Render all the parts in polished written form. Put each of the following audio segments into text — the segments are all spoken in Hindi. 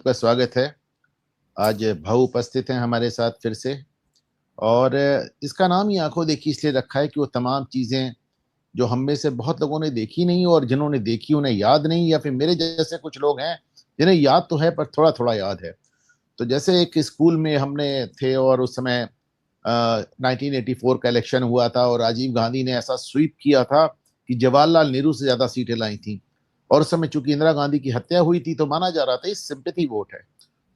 आपका स्वागत है। आज भाऊ उपस्थित हैं हमारे साथ फिर से। और इसका नाम ही आंखों देखी इसलिए रखा है कि वो तमाम चीजें जो हम में से बहुत लोगों ने देखी नहीं और जिन्होंने देखी उन्हें याद नहीं, या फिर मेरे जैसे कुछ लोग हैं जिन्हें याद तो है पर थोड़ा थोड़ा याद है। तो जैसे एक स्कूल में हमने थे और उस समय 1984 का इलेक्शन हुआ था और राजीव गांधी ने ऐसा स्वीप किया था कि जवाहरलाल नेहरू से ज्यादा सीटें लाई थी। और उस समय चूंकि इंदिरा गांधी की हत्या हुई थी तो माना जा रहा था ये सिंपैथी वोट है।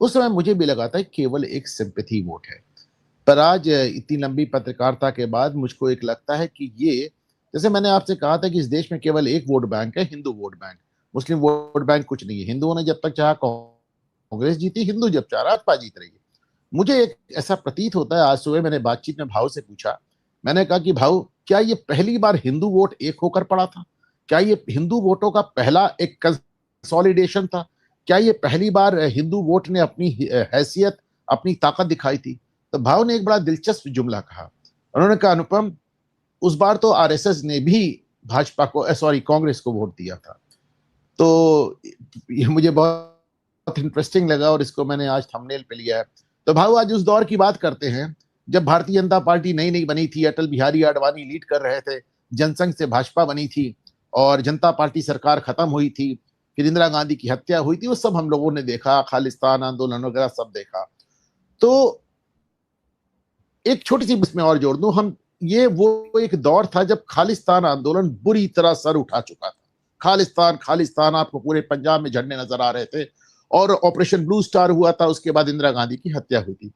उस समय मुझे भी लगा था केवल एक सिंपैथी वोट है। पर आज इतनी लंबी पत्रकारिता के बाद मुझको एक लगता है कि ये, जैसे मैंने आपसे कहा था कि इस देश में केवल एक वोट बैंक है, हिंदू वोट बैंक। मुस्लिम वोट बैंक कुछ नहीं है। हिंदुओं ने जब तक चाहा कांग्रेस जीती, हिंदू जब चाह भाजपा जीत रही है। मुझे एक ऐसा प्रतीत होता है। आज सुबह मैंने बातचीत में भाव से पूछा, मैंने कहा कि भाव, क्या ये पहली बार हिंदू वोट एक होकर पड़ा था? क्या ये हिंदू वोटों का पहला एक कंसोलिडेशन था? क्या ये पहली बार हिंदू वोट ने अपनी हैसियत, अपनी ताकत दिखाई थी? तो भाव ने एक बड़ा दिलचस्प जुमला कहा। उन्होंने कहा, अनुपम, उस बार तो आरएसएस ने भी भाजपा को, सॉरी, कांग्रेस को वोट दिया था। तो ये मुझे बहुत इंटरेस्टिंग लगा और इसको मैंने आज थंबनेल पे लिया है। तो भाव, आज उस दौर की बात करते हैं जब भारतीय जनता पार्टी नई नई बनी थी, अटल बिहारी आडवाणी लीड कर रहे थे, जनसंघ से भाजपा बनी थी और जनता पार्टी सरकार खत्म हुई थी, फिर इंदिरा गांधी की हत्या हुई थी, वो सब हम लोगों ने देखा, खालिस्तान आंदोलन वगैरह सब देखा। तो एक छोटी सी इसमें और जोड़ दूं, हम ये वो एक दौर था जब खालिस्तान आंदोलन बुरी तरह सर उठा चुका था। खालिस्तान खालिस्तान आपको पूरे पंजाब में झंडे नजर आ रहे थे और ऑपरेशन ब्लू स्टार हुआ था। उसके बाद इंदिरा गांधी की हत्या हुई थी।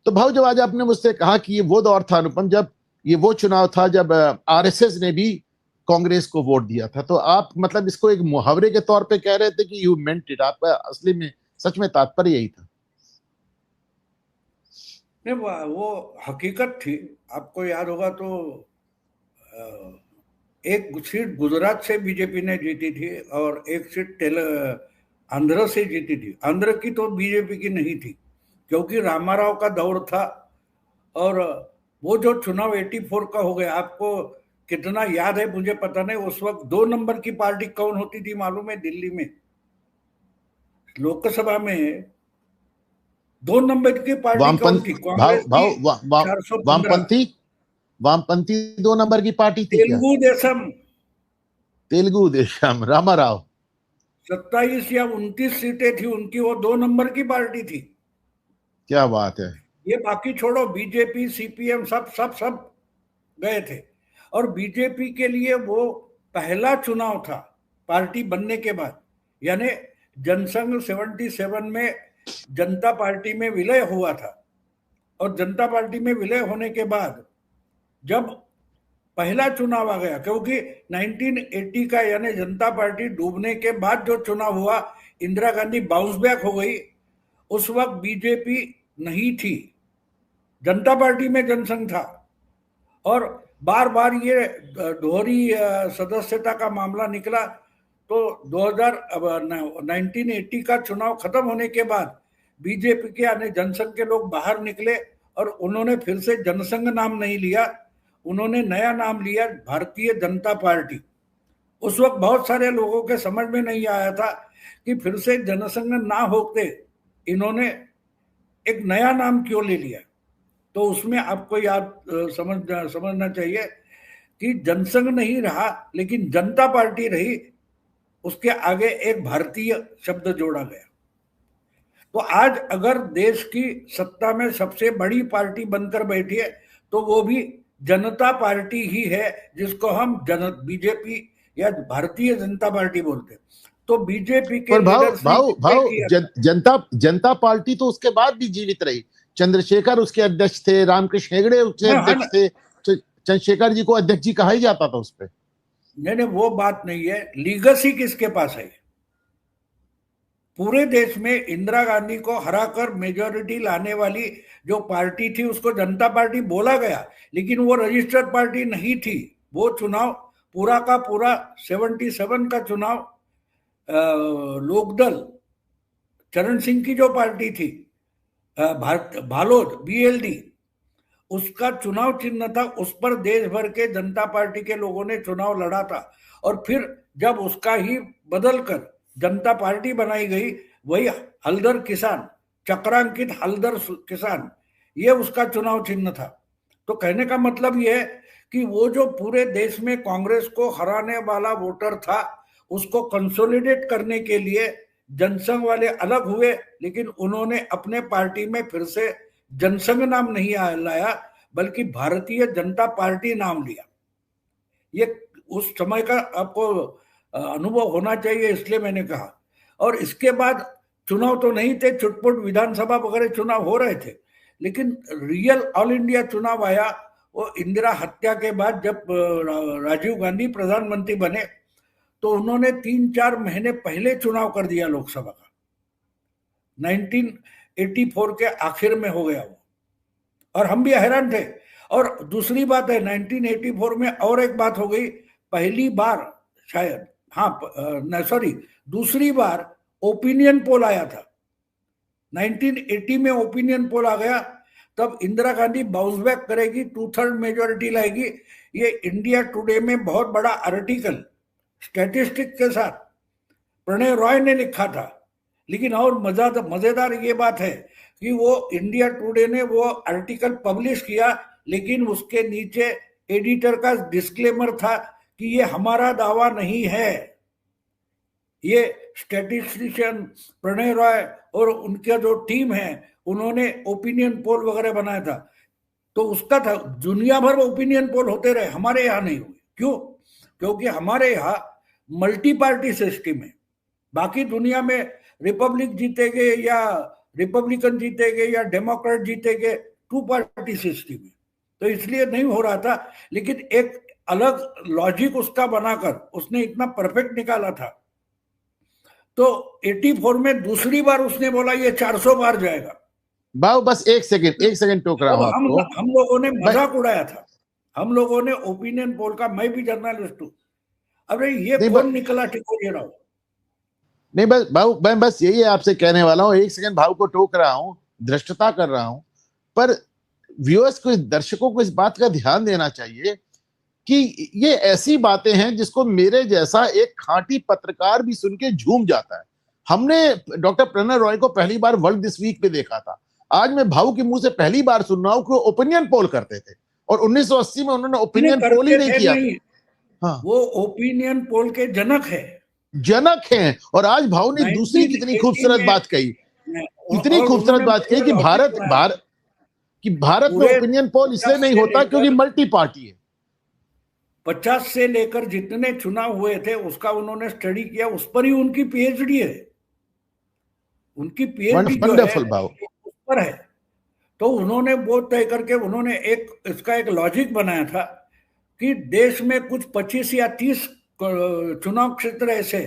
तो भाव, जब आज आपने मुझसे कहा कि ये वो दौर था अनुपम, जब ये वो चुनाव था जब आरएसएस ने भी कांग्रेस को वोट दिया था, तो आप मतलब इसको एक मुहावरे के तौर पे कह रहे थे कि यू मेंट इट? आपका असली में सच में तात्पर्य यही था? नहीं, वो हकीकत थी। आपको याद होगा तो एक सीट गुजरात से बीजेपी ने जीती थी और एक सीट आंध्र से जीती थी। आंध्र की तो बीजेपी की नहीं थी क्योंकि रामाराव का दौर था। और वो जो चुनाव 84 का हो गया, आपको कितना याद है मुझे पता नहीं। उस वक्त 2 नंबर की पार्टी कौन होती थी मालूम है? दिल्ली में लोकसभा में 2 नंबर की पार्टी कौन वामपंथ थी? भाव कांग्रेस भाव की वा, वा, 415। वामपंथी वामपंथी 2 नंबर की पार्टी थी क्या? तेलुगु देशम। तेलुगु देशम, रामाराव। 27 या 29 सीटें थी उनकी, वो 2 नंबर की पार्टी थी। क्या बात है! ये बाकी छोड़ो, बीजेपी सीपीएम सब सब सब गए थे। और बीजेपी के लिए वो पहला चुनाव था पार्टी बनने के बाद। यानी जनसंघ 77 में जनता पार्टी में विलय हुआ था। और जनता पार्टी में विलय होने के बाद जब पहला चुनाव आ गया, क्योंकि 1980 का यानी जनता पार्टी डूबने के बाद जो चुनाव हुआ, इंदिरा गांधी बाउंस बैक हो गई। उस वक्त बीजेपी नहीं थी, जनता पार्टी में जनसंघ था। और बार बार ये दोहरी सदस्यता का मामला निकला। तो 1980 का चुनाव खत्म होने के बाद बीजेपी के यानी जनसंघ के लोग बाहर निकले और उन्होंने फिर से जनसंघ नाम नहीं लिया, उन्होंने नया नाम लिया भारतीय जनता पार्टी। उस वक्त बहुत सारे लोगों के समझ में नहीं आया था कि फिर से जनसंघ ना होते इन्होंने एक नया नाम क्यों ले लिया। तो उसमें आपको याद समझना चाहिए कि जनसंघ नहीं रहा लेकिन जनता पार्टी रही। उसके आगे एक भारतीय शब्द जोड़ा गया। तो आज अगर देश की सत्ता में सबसे बड़ी पार्टी बनकर बैठी है तो वो भी जनता पार्टी ही है, जिसको हम बीजेपी या भारतीय जनता पार्टी बोलते हैं। तो बीजेपी के पर भाव लीडर श्री भाव विजय भाव की जनता जनता पार्टी तो उसके बाद भी जीवित रही। चंद्रशेखर उसके अध्यक्ष थे, रामकृष्ण हेगड़े उसके अध्यक्ष थे। चंद्रशेखर जी को अध्यक्ष जी कहा ही जाता था उस पर। नहीं, वो बात नहीं है। लीगेसी किसके पास है? पूरे देश में इंदिरा गांधी को हराकर मेजोरिटी लाने वाली जो पार्टी थी उसको जनता पार्टी बोला गया, लेकिन वो रजिस्टर्ड पार्टी नहीं थी। वो चुनाव पूरा का पूरा 77 का चुनाव लोकदल चरण सिंह की जो पार्टी थी, भालोद बीएलडी, उसका चुनाव चिन्ह था। उस पर देश भर के जनता पार्टी के लोगों ने चुनाव लड़ा था। और फिर जब उसका ही बदल कर जनता पार्टी बनाई गई वही हलदर किसान, चक्रांकित हलदर किसान, ये उसका चुनाव चिन्ह था। तो कहने का मतलब ये है कि वो जो पूरे देश में कांग्रेस को हराने वाला वोटर था, उसको कंसोलिडेट करने के लिए जनसंघ वाले अलग हुए, लेकिन उन्होंने अपने पार्टी में फिर से जनसंघ नाम नहीं लाया, बल्कि भारतीय जनता पार्टी नाम लिया। ये उस समय का आपको अनुभव होना चाहिए, इसलिए मैंने कहा। और इसके बाद चुनाव तो नहीं थे, छुटपुट विधानसभा वगैरह चुनाव हो रहे थे, लेकिन रियल ऑल इंडिया चुनाव आया वो इंदिरा हत्या के बाद, जब राजीव गांधी प्रधानमंत्री बने तो उन्होंने 3-4 महीने पहले चुनाव कर दिया लोकसभा का। 1984 के आखिर में हो गया वो, और हम भी हैरान थे। और दूसरी बात है, 1984 में और एक बात हो गई, पहली बार शायद, हाँ सॉरी, दूसरी बार ओपिनियन पोल आया था। 1980 में ओपिनियन पोल आ गया, तब इंदिरा गांधी बाउंस बैक करेगी, 2/3 मेजोरिटी लाएगी। ये इंडिया टुडे में बहुत बड़ा आर्टिकल स्टैटिस्टिक के साथ प्रणय रॉय ने लिखा था। लेकिन और मजेदार ये बात है कि वो इंडिया टुडे ने वो आर्टिकल पब्लिश किया, लेकिन उसके नीचे एडिटर का डिस्क्लेमर था कि ये हमारा दावा नहीं है, ये स्टैटिस्टिशियन प्रणय रॉय और उनका जो टीम है उन्होंने ओपिनियन पोल वगैरह बनाया था। तो उसका था, दुनिया भर में ओपिनियन पोल होते रहे, हमारे यहाँ नहीं हुए। क्यों? क्योंकि हमारे यहाँ मल्टी पार्टी सिस्टम है। बाकी दुनिया में रिपब्लिक जीतेगे या रिपब्लिकन जीतेगे या डेमोक्रेट जीतेगे, 2 पार्टी सिस्टम है, तो इसलिए नहीं हो रहा था। लेकिन एक अलग लॉजिक उसका बनाकर उसने इतना परफेक्ट निकाला था। तो 84 में दूसरी बार उसने बोला ये 400 बार जाएगा। बाबू बस एक सेकंड टोक रहा हूं आपको। हम लोगों ने मजाक उड़ाया था, हम लोगों ने ओपिनियन पोल का, मैं भी जर्नलिस्ट हूं, अरे ये कौन निकला टिकोरिया राव। नहीं बस बाबू, मैं बस यही आपसे कहने वाला हूं, एक सेकंड भाव को टोक रहा हूं, धृष्टता कर रहा हूं, पर व्यूअर्स को, दर्शकों को इस बात का ध्यान देना चाहिए कि ये ऐसी बातें हैं जिसको मेरे जैसा एक खांटी पत्रकार भी सुन के झूम जाता है। हमने डॉक्टर प्रणय रॉय को पहली बार वर्ल्ड दिस वीक पे देखा था, आज मैं भाऊ के मुंह से पहली बार सुन रहा हूं कि वो ओपिनियन पोल करते थे, और 1980 में उन्होंने ओपिनियन पोल ही नहीं किया। हाँ, वो ओपिनियन पोल के जनक हैं। और आज भाऊ ने दूसरी कितनी खूबसूरत बात कही, इतनी खूबसूरत बात कही कि भारत में ओपिनियन पोल इसलिए नहीं होता क्योंकि मल्टी पार्टी है। 50 से लेकर जितने चुनाव हुए थे उसका उन्होंने स्टडी किया, उस पर ही उनकी पीएचडी है, उनकी पीएचडी जो है उस पर है। तो उन्होंने वो तय करके उन्होंने इसका एक लॉजिक बनाया था कि देश में कुछ 25 या 30 चुनाव क्षेत्र ऐसे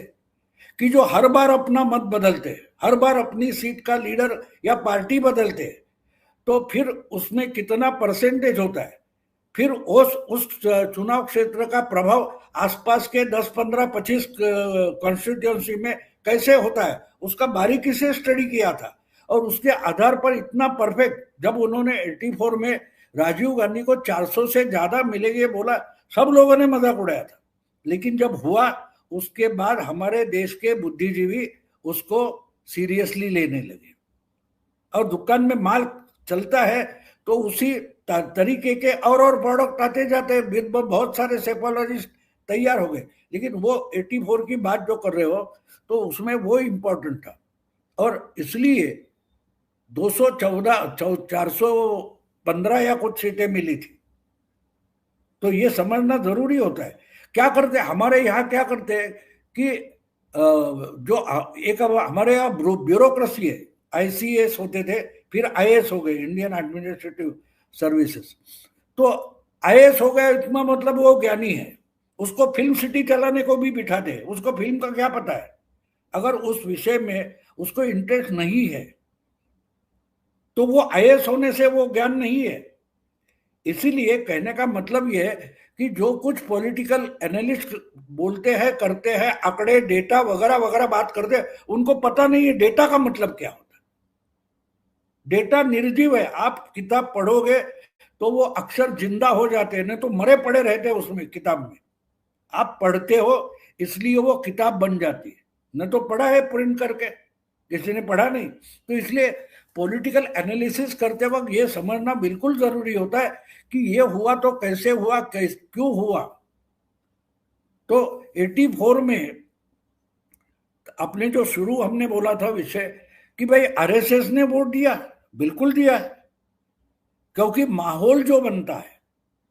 कि जो हर बार अपना मत बदलते, हर बार अपनी सीट का लीडर या पार्टी बदलते, तो फिर उसमें कितना परसेंटेज होता है, फिर उस चुनाव क्षेत्र का प्रभाव आसपास के 10, 15, 25 कॉन्स्टिट्यूएंसी में कैसे होता है, उसका बारीकी से स्टडी किया था। और उसके आधार पर इतना परफेक्ट, जब उन्होंने 84 में राजीव गांधी को 400 से ज्यादा मिलेंगे बोला, सब लोगों ने मजाक उड़ाया था। लेकिन जब हुआ उसके बाद हमारे देश के बुद्धिजीवी उसको सीरियसली लेने लगे, और दुकान में माल चलता है तो उसी तरीके के और प्रोडक्ट आते जाते हैं, बहुत सारे सेफोलॉजिस्ट तैयार हो गए। लेकिन वो 84 की बात जो कर रहे हो तो उसमें वो इम्पोर्टेंट था, और इसलिए 214, 415 या कुछ सीटें मिली थी। तो ये समझना जरूरी होता है। क्या करते हमारे यहाँ, क्या करते हैं कि जो एक हमारे यहाँ ब्यूरोक्रेसी है, आईसीएस होते थे, फिर आईएएस हो गए, इंडियन एडमिनिस्ट्रेटिव सर्विसेज। तो आईएएस हो गया इतना मतलब वो ज्ञानी है, उसको फिल्म सिटी चलाने को भी बिठा दे, उसको फिल्म का क्या पता है। अगर उस विषय में उसको इंटरेस्ट नहीं है तो वो आईएएस होने से वो ज्ञान नहीं है। इसीलिए कहने का मतलब ये है कि जो कुछ पॉलिटिकल एनालिस्ट बोलते हैं, करते हैं, आंकड़े, डेटा वगैरह वगैरह बात करते हैं, उनको पता नहीं है डेटा का मतलब क्या होता है। डेटा निर्जीव है, आप किताब पढ़ोगे तो वो अक्षर जिंदा हो जाते हैं, नहीं तो मरे पड़े रहते हैं उसमें किताब में। आप पढ़ते हो इसलिए वो किताब बन जाती है, न तो पढ़ा है प्रिंट करके। किसी ने पढ़ा नहीं। तो इसलिए पॉलिटिकल एनालिसिस करते वक्त ये समझना बिल्कुल जरूरी होता है कि ये हुआ तो कैसे हुआ, क्यों हुआ। तो 84 में अपने जो शुरू हमने बोला था विषय कि भाई आरएसएस ने वोट दिया, बिल्कुल दिया है, क्योंकि माहौल जो बनता है।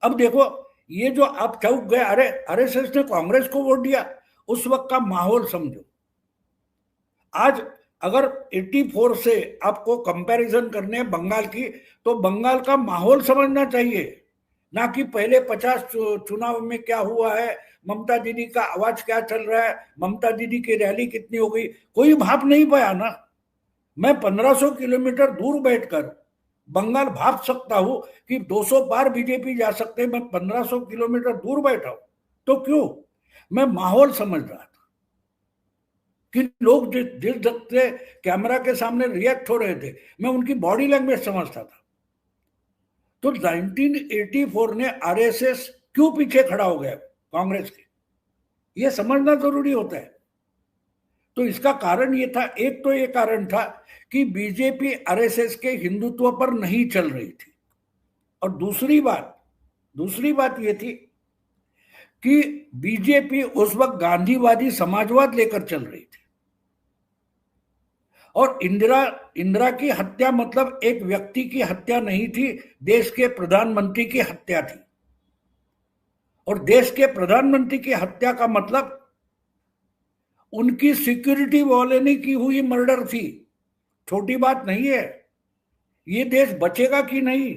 अब देखो, ये जो आप चौंक गए, अरे आरएसएस ने कांग्रेस को वोट दिया, उस वक्त का माहौल समझो। आज अगर 84 से आपको कंपैरिजन करने हैं बंगाल की, तो बंगाल का माहौल समझना चाहिए, ना कि पहले 50 चुनाव में क्या हुआ है, ममता दीदी का आवाज क्या चल रहा है, ममता दीदी की रैली कितनी हो गई, कोई भाप नहीं पाया ना। मैं 1500 किलोमीटर दूर बैठकर बंगाल भाप सकता हूं कि 200 बार बीजेपी जा सकते हैं, मैं 1500 किलोमीटर दूर बैठा हूं। तो क्यों? मैं माहौल समझ रहा था कि लोग जिस ढंग से कैमरा के सामने रिएक्ट हो रहे थे, मैं उनकी बॉडी लैंग्वेज समझता था। तो 1984 ने आरएसएस क्यों पीछे खड़ा हो गया कांग्रेस के, यह समझना जरूरी होता है। तो इसका कारण ये था, एक तो ये कारण था कि बीजेपी आरएसएस के हिंदुत्व पर नहीं चल रही थी, और दूसरी बात ये थी कि बीजेपी उस वक्त गांधीवादी समाजवाद लेकर चल रही थी। और इंदिरा की हत्या मतलब एक व्यक्ति की हत्या नहीं थी, देश के प्रधानमंत्री की हत्या थी। और देश के प्रधानमंत्री की हत्या का मतलब उनकी सिक्योरिटी वाले ने की हुई मर्डर थी। छोटी बात नहीं है। ये देश बचेगा कि नहीं।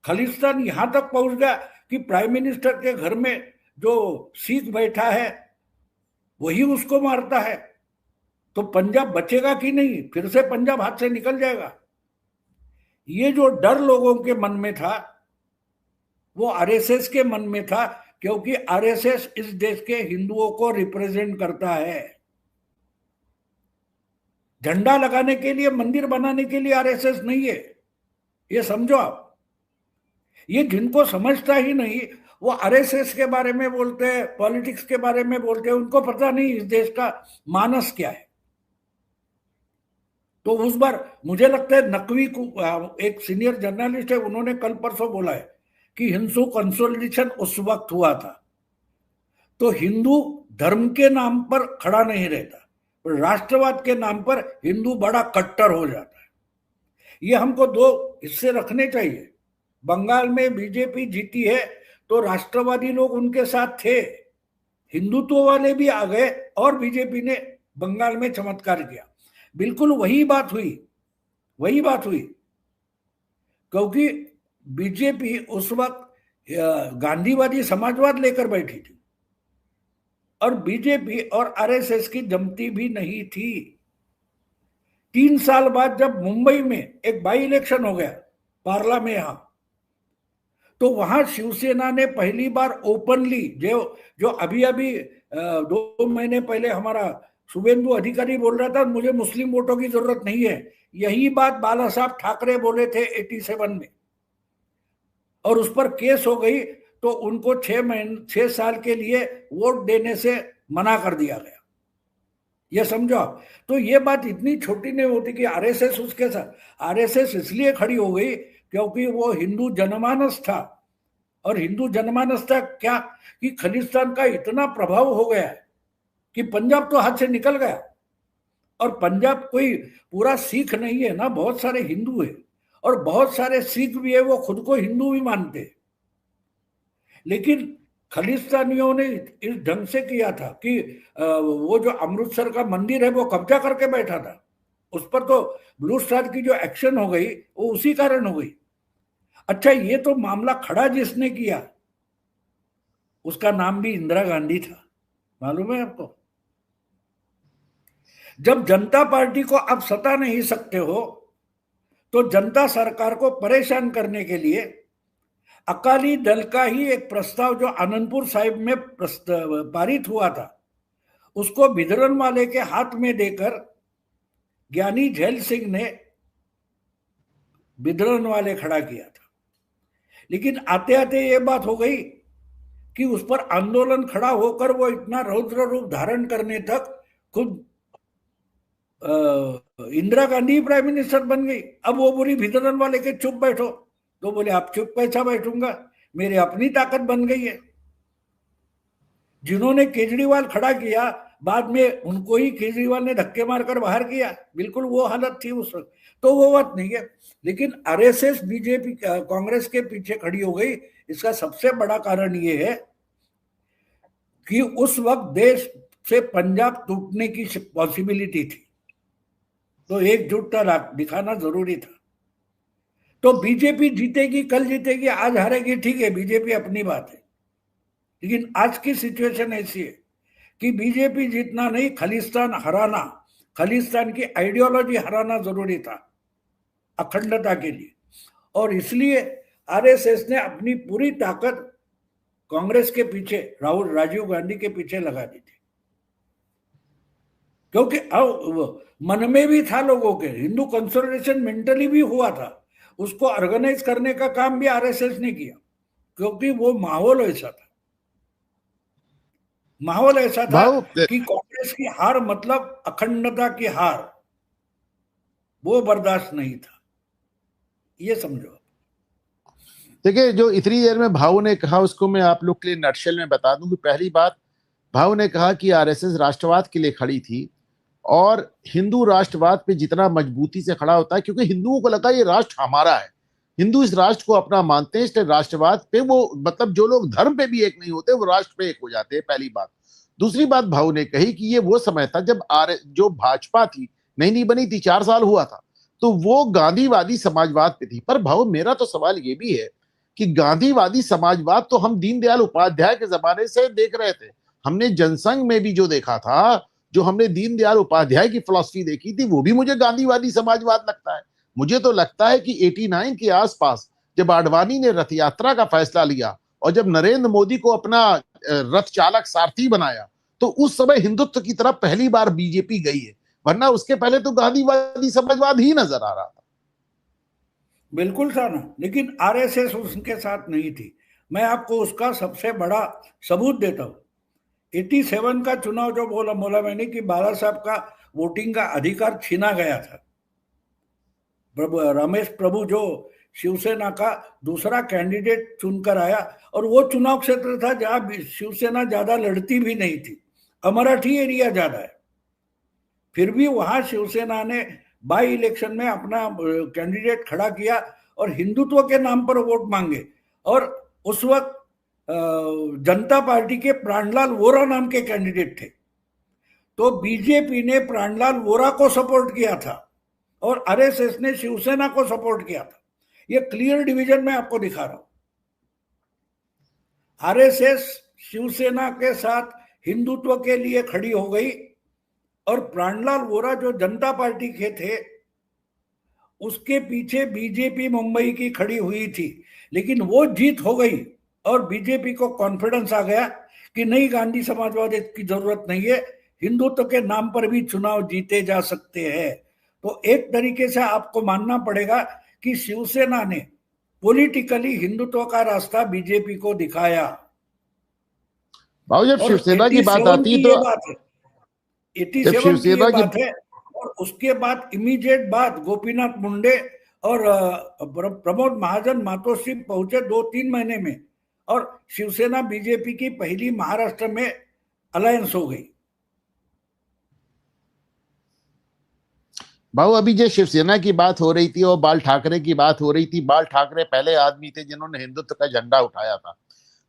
खालिस्तान यहां तक पहुंच गया कि प्राइम मिनिस्टर के घर में जो सिख बैठा है वही उसको मारता है। तो पंजाब बचेगा कि नहीं? फिर से पंजाब हाथ से निकल जाएगा। ये जो डर लोगों के मन में था वो आरएसएस के मन में था, क्योंकि आरएसएस इस देश के हिंदुओं को रिप्रेजेंट करता है। झंडा लगाने के लिए, मंदिर बनाने के लिए आरएसएस नहीं है, ये समझो आप। ये जिनको समझता ही नहीं वो आरएसएस के बारे में बोलते हैं, पॉलिटिक्स के बारे में बोलते हैं, उनको पता नहीं इस देश का मानस क्या है। तो उस बार मुझे लगता है नकवी को, एक सीनियर जर्नलिस्ट है, उन्होंने कल परसों बोला है कि हिंदू कंसोलिडेशन उस वक्त हुआ था। तो हिंदू धर्म के नाम पर खड़ा नहीं रहता, राष्ट्रवाद के नाम पर हिंदू बड़ा कट्टर हो जाता है। ये हमको दो हिस्से रखने चाहिए। बंगाल में बीजेपी जीती है तो राष्ट्रवादी लोग उनके साथ थे, हिंदुत्व वाले भी आ गए और बीजेपी ने बंगाल में चमत्कार किया। बिल्कुल वही बात हुई, क्योंकि बीजेपी उस वक्त गांधीवादी समाजवाद लेकर बैठी थी और बीजेपी और आरएसएस की जमती भी नहीं थी। 3 साल बाद जब मुंबई में एक बाई इलेक्शन हो गया पार्ला में यहां, तो वहां शिवसेना ने पहली बार ओपनली, जो अभी 2 महीने पहले हमारा शुभेंदु अधिकारी बोल रहा था मुझे मुस्लिम वोटों की जरूरत नहीं है, यही बात बाला साहब ठाकरे बोले थे 87 में, और उस पर केस हो गई तो उनको 6 साल के लिए वोट देने से मना कर दिया गया। ये समझो आप। तो ये बात इतनी छोटी नहीं होती कि आरएसएस उसके साथ, आरएसएस इसलिए खड़ी हो गई क्योंकि वो हिंदू जनमानस था। और हिंदू जनमानस था क्या कि खालिस्तान का इतना प्रभाव हो गया है कि पंजाब तो हाथ से निकल गया। और पंजाब कोई पूरा सिख नहीं है ना, बहुत सारे हिंदू है, और बहुत सारे सिख भी है, वो खुद को हिंदू भी मानते हैं। लेकिन खालिस्तानियों ने इस ढंग से किया था कि वो जो अमृतसर का मंदिर है वो कब्जा करके बैठा था, उस पर तो ब्लू स्टार की जो एक्शन हो गई वो उसी कारण हो गई। अच्छा, ये तो मामला खड़ा जिसने किया उसका नाम भी इंदिरा गांधी था, मालूम है आपको? जब जनता पार्टी को आप सता नहीं सकते हो तो जनता सरकार को परेशान करने के लिए अकाली दल का ही एक प्रस्ताव जो आनंदपुर साहिब में पारित हुआ था उसको भिंद्रनवाले के हाथ में देकर ज्ञानी झैल सिंह ने भिंद्रनवाले खड़ा किया था। लेकिन आते आते ये बात हो गई कि उस पर आंदोलन खड़ा होकर वो इतना रौद्र रूप धारण करने तक खुद इंदिरा गांधी प्राइम मिनिस्टर बन गई। अब वो बोली भितरन वाले के चुप बैठो, तो बोले आप चुप कैसा बैठूंगा, मेरी अपनी ताकत बन गई है। जिन्होंने केजरीवाल खड़ा किया, बाद में उनको ही केजरीवाल ने धक्के मारकर बाहर किया, बिल्कुल वो हालत थी उस वक्त। तो वो बात नहीं है। लेकिन आरएसएस बीजेपी कांग्रेस के पीछे खड़ी हो गई, इसका सबसे बड़ा कारण ये है कि उस वक्त देश से पंजाब टूटने की पॉसिबिलिटी थी, तो एकजुटता दिखाना जरूरी था। तो बीजेपी जीतेगी, कल जीतेगी, आज हारेगी, ठीक है, बीजेपी अपनी बात है। लेकिन आज की सिचुएशन ऐसी है कि बीजेपी जीतना नहीं, खालिस्तान हराना, खालिस्तान की आइडियोलॉजी हराना जरूरी था अखंडता के लिए। और इसलिए आरएसएस ने अपनी पूरी ताकत कांग्रेस के पीछे, राजीव गांधी के पीछे लगा दी थी। क्योंकि अब मन में भी था लोगों के, हिंदू कंसोलिडेशन मेंटली भी हुआ था, उसको ऑर्गेनाइज करने का काम भी आरएसएस ने किया, क्योंकि वो माहौल ऐसा था, माहौल ऐसा था कि कांग्रेस की हार मतलब अखंडता की हार, वो बर्दाश्त नहीं था, ये समझो। देखिए, जो इतनी देर में भाऊ ने कहा उसको मैं आप लोग के लिए नटशेल में बता दूं कि पहली बात, भाऊ ने कहा कि आरएसएस राष्ट्रवाद के लिए खड़ी थी, और हिंदू राष्ट्रवाद पे जितना मजबूती से खड़ा होता है, क्योंकि हिंदुओं को लगा ये राष्ट्र हमारा है, हिंदू इस राष्ट्र को अपना मानते हैं, इसलिए राष्ट्रवाद पे वो, मतलब जो लोग धर्म पे भी एक नहीं होते वो राष्ट्र पे एक हो जाते हैं, पहली बात। दूसरी बात भाऊ ने कही कि ये वो समय था जब जो भाजपा थी नई नई बनी थी, 4 साल हुआ था, तो वो गांधीवादी समाजवाद पे थी। पर भाऊ मेरा तो सवाल ये भी है कि गांधीवादी समाजवाद तो हम दीनदयाल उपाध्याय के जमाने से देख रहे थे, हमने जनसंघ में भी जो देखा था, जो हमने दीनदयाल उपाध्याय की फिलॉसफी देखी थी, वो भी मुझे गांधीवादी समाजवाद लगता है। मुझे तो लगता है कि 89 के आसपास जब आडवाणी ने रथ यात्रा का फैसला लिया और जब नरेंद्र मोदी को अपना रथ चालक सारथी बनाया, तो उस समय हिंदुत्व की तरफ पहली बार बीजेपी गई है, वरना उसके पहले तो गांधीवादी समाजवाद ही नजर आ रहा था। बिल्कुल था ना, लेकिन आरएसएस उसके साथ नहीं थी। मैं आपको उसका सबसे बड़ा सबूत देता हूं। 87 का चुनाव जो बोला मैंने कि बाला साहब का वोटिंग का अधिकार छीना गया था, रमेश प्रभु जो शिवसेना का दूसरा कैंडिडेट चुनकर आया, और वो चुनाव क्षेत्र था जहां शिवसेना ज्यादा लड़ती भी नहीं थी, अमराठी एरिया ज्यादा है, फिर भी वहां शिवसेना ने बाई इलेक्शन में अपना कैंडिडेट खड़ा किया और हिंदुत्व के नाम पर वोट मांगे। और उस वक्त जनता पार्टी के प्राणलाल वोरा नाम के कैंडिडेट थे, तो बीजेपी ने प्राणलाल वोरा को सपोर्ट किया था और आरएसएस ने शिवसेना को सपोर्ट किया था। ये क्लियर डिवीजन मैं आपको दिखा रहा हूं। आरएसएस शिवसेना के साथ हिंदुत्व के लिए खड़ी हो गई, और प्राणलाल वोरा जो जनता पार्टी के थे उसके पीछे बीजेपी मुंबई की खड़ी हुई थी। लेकिन वो जीत हो गई और बीजेपी को कॉन्फिडेंस आ गया कि नहीं, गांधी समाजवाद की जरूरत नहीं है, हिंदुत्व के नाम पर भी चुनाव जीते जा सकते हैं। तो एक तरीके से आपको मानना पड़ेगा कि शिवसेना ने पॉलिटिकली हिंदुत्व का रास्ता बीजेपी को दिखाया। भाव जब शिवसेना की बात आती है, तो बात है 87 की ये बात है, और उसके बाद इमीडिएट बाद गोपीनाथ मुंडे और प्रमोद महाजन मातोश्री पहुंचे 2-3 महीने में, और शिवसेना बीजेपी की पहली महाराष्ट्र में अलायंस हो गई। भाऊ अभी जो शिवसेना की बात हो रही थी और बाल ठाकरे की बात हो रही थी, बाल ठाकरे पहले आदमी थे जिन्होंने हिंदुत्व का झंडा उठाया था।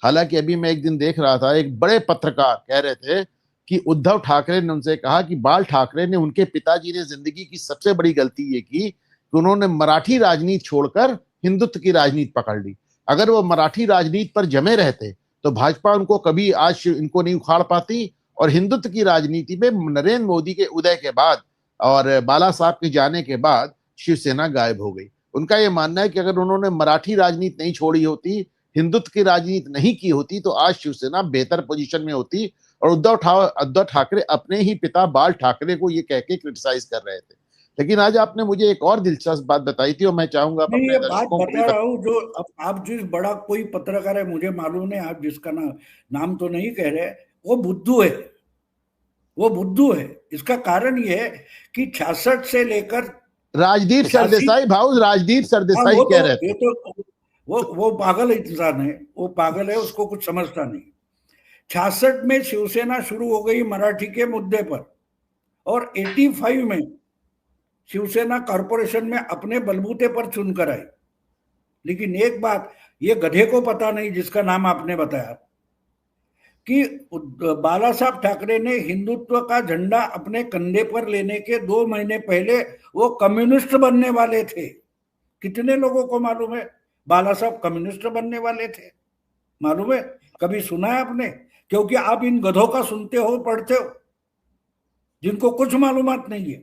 हालांकि अभी मैं एक दिन देख रहा था, एक बड़े पत्रकार कह रहे थे कि उद्धव ठाकरे ने उनसे कहा कि बाल ठाकरे ने, उनके पिताजी ने जिंदगी की सबसे बड़ी गलती ये की कि उन्होंने मराठी राजनीति छोड़कर हिंदुत्व की राजनीति पकड़ ली। अगर वो मराठी राजनीति पर जमे रहते तो भाजपा उनको कभी आज इनको नहीं उखाड़ पाती, और हिंदुत्व की राजनीति में नरेंद्र मोदी के उदय के बाद और बाला साहब के जाने के बाद शिवसेना गायब हो गई। उनका यह मानना है कि अगर उन्होंने मराठी राजनीति नहीं छोड़ी होती, हिंदुत्व की राजनीति नहीं की होती, तो आज शिवसेना बेहतर पोजीशन में होती। और उद्धव ठाकरे अपने ही पिता बाल ठाकरे को ये कह के क्रिटिसाइज कर रहे थे। लेकिन आज आपने मुझे एक और दिलचस्प बात बताई थी, और मैं चाहूंगा आप अपने दर्शकों को बता रहा हूँ। जो आप जिस बड़ा कोई पत्रकार है, मुझे मालूम है, आप जिसका नाम तो नहीं कह रहे, वो बुद्धू है, वो बुद्धू है। इसका कारण ये है कि 66 से लेकर राजदीप 86। सरदेसाई भाऊ, राजदीप हाँ, सरदेसाई वो कह तो रहे ये थे। तो वो पागल इंसान है, वो पागल है, उसको कुछ समझता नहीं। 66 में शिवसेना शुरू हो गई मराठी के मुद्दे पर, और 85 में शिवसेना कॉरपोरेशन में अपने बलबूते पर चुनकर आई। लेकिन एक बात ये गधे को पता नहीं, जिसका नाम आपने बताया, कि बाला साहब ठाकरे ने हिंदुत्व का झंडा अपने कंधे पर लेने के 2 महीने पहले वो कम्युनिस्ट बनने वाले थे। कितने लोगों को मालूम है बाला साहब कम्युनिस्ट बनने वाले थे? मालूम है? कभी सुना है आपने? क्योंकि आप इन गधों का सुनते हो, पढ़ते हो, जिनको कुछ मालूमात नहीं है।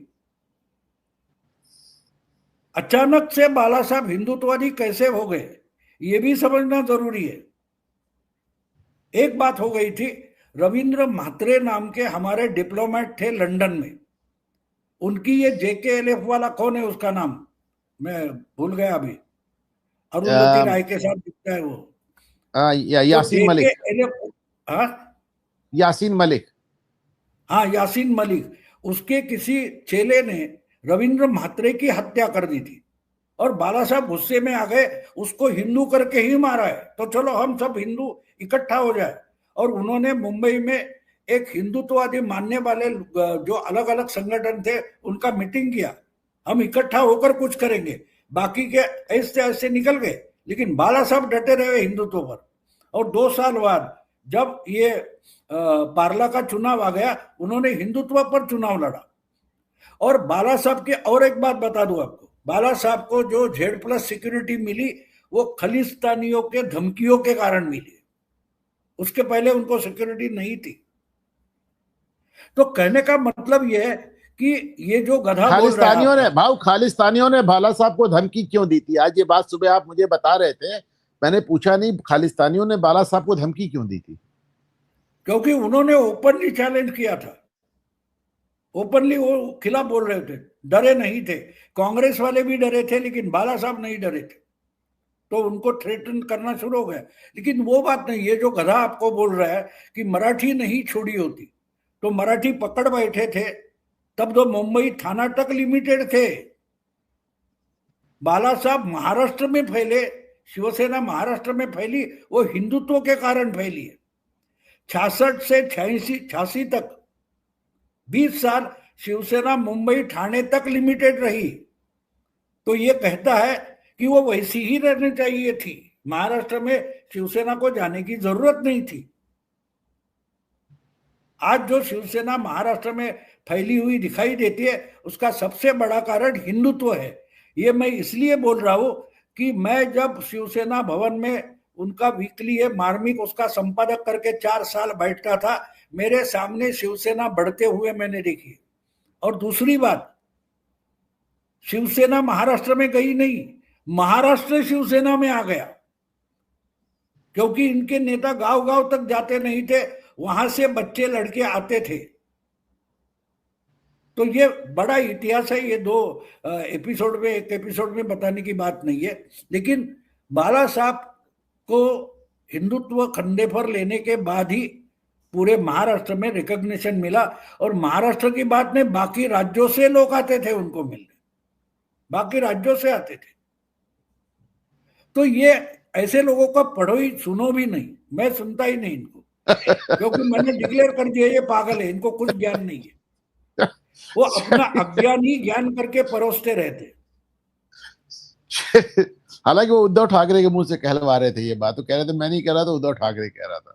अचानक से बाला साहब हिंदुत्ववादी कैसे हो गए, ये भी समझना जरूरी है। एक बात हो गई थी, रविंद्र म्हात्रे नाम के हमारे डिप्लोमेट थे लंदन में, उनकी ये JKLF वाला कौन है, उसका नाम मैं भूल गया अभी, अरुंधति राय के साथ दिखता है वो, तो यासीन मलिक। JKLF, हाँ यासीन मलिक। हाँ, यासीन मलिक, उसके किसी चेले ने रविंद्र म्हात्रे की हत्या कर दी थी, और बाला साहब गुस्से में आ गए, उसको हिंदू करके ही मारा है, तो चलो हम सब हिंदू इकट्ठा हो जाए। और उन्होंने मुंबई में एक हिंदुत्ववादी मानने वाले जो अलग अलग संगठन थे उनका मीटिंग किया, हम इकट्ठा होकर कुछ करेंगे। बाकी के ऐसे ऐसे निकल गए, लेकिन बाला साहब डटे रहे हिंदुत्व पर। और 2 साल बाद जब ये बारला का चुनाव आ गया, उन्होंने हिंदुत्व पर चुनाव लड़ा। और बाला साहब की और एक बात बता दूं आपको, बाला साहब को जो Z+ सिक्योरिटी मिली वो खलिस्तानियों के धमकियों के कारण मिली, उसके पहले उनको सिक्योरिटी नहीं थी। तो कहने का मतलब यह है कि ये जो गधा बोल रहा है खालिस्तानियों ने आपका, भाऊ, खालिस्तानियों ने भाला साहब को धमकी क्यों दी थी? आज ये बात सुबह आप मुझे बता रहे थे, मैंने पूछा नहीं, खालिस्तानियों ने बाला साहब को धमकी क्यों दी थी? क्योंकि उन्होंने ओपनली चैलेंज किया था, ओपनली वो खिलाफ बोल रहे थे, डरे नहीं थे। कांग्रेस वाले भी डरे थे, लेकिन बाला साहब नहीं डरे थे, तो उनको थ्रेटन करना शुरू हो गया। लेकिन वो बात नहीं, ये जो गधा आपको बोल रहा है कि मराठी नहीं छोड़ी होती तो मराठी पकड़ बैठे थे, तब तो मुंबई थाना तक लिमिटेड थे। बाला साहब महाराष्ट्र में फैले, शिवसेना महाराष्ट्र में फैली, वो हिंदुत्व के कारण फैली है। 66 से 86 तक 20 साल शिवसेना मुंबई ठाणे तक लिमिटेड रही, तो ये कहता है कि वो वैसी ही रहनी चाहिए थी, महाराष्ट्र में शिवसेना को जाने की जरूरत नहीं थी। आज जो शिवसेना महाराष्ट्र में फैली हुई दिखाई देती है, उसका सबसे बड़ा कारण हिंदुत्व है। ये मैं इसलिए बोल रहा हूं कि मैं जब शिवसेना भवन में उनका वीकली है मार्मिक उसका संपादक करके 4 साल बैठता था, मेरे सामने शिवसेना बढ़ते हुए मैंने देखी। और दूसरी बात, शिवसेना महाराष्ट्र में गई नहीं, महाराष्ट्र शिवसेना में आ गया, क्योंकि इनके नेता गांव गांव तक जाते नहीं थे, वहां से बच्चे लड़के आते थे। तो ये बड़ा इतिहास है, ये 2 एपिसोड में, एक एपिसोड में बताने की बात नहीं है। लेकिन बाला साहब को हिंदुत्व खंडे पर लेने के बाद ही पूरे महाराष्ट्र में रिकॉग्निशन मिला, और महाराष्ट्र की बात नहीं, बाकी राज्यों से लोग आते थे उनको मिलने, बाकी राज्यों से आते थे। तो ये ऐसे लोगों का पढ़ो ही सुनो भी नहीं, मैं सुनता ही नहीं इनको, क्योंकि मैंने डिक्लेयर कर दिया ये पागल है, इनको कुछ ज्ञान नहीं है, वो अपना अज्ञान ही ज्ञान करके परोसते रहते। हालांकि वो उद्धव ठाकरे के मुंह से कहलवा रहे थे ये बात, तो कह रहे थे मैं नहीं कह रहा था, उद्धव ठाकरे कह रहा था।